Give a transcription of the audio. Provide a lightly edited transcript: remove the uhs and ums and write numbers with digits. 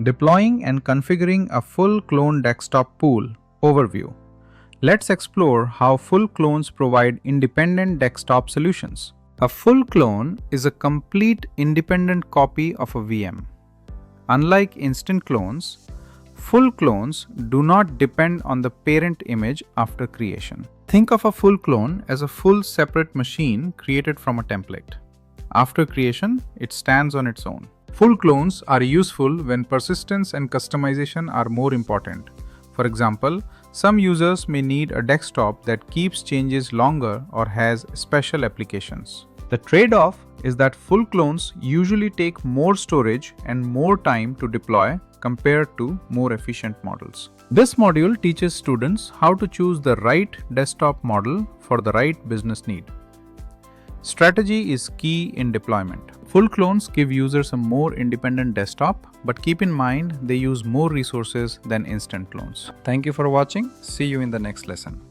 Deploying and configuring a full clone desktop pool. Overview. Let's explore how full clones provide independent desktop solutions. A full clone is a complete independent copy of a VM. Unlike instant clones, full clones do not depend on the parent image after creation. Think of a full clone as a full separate machine created from a template. After creation, it stands on its own. Full clones are useful when persistence and customization are more important. For example, some users may need a desktop that keeps changes longer or has special applications. The trade-off is that full clones usually take more storage and more time to deploy compared to more efficient models. This module teaches students how to choose the right desktop model for the right business need. Strategy is key in deployment. Full clones give users a more independent desktop, but keep in mind they use more resources than instant clones. Thank you for watching. See you in the next lesson.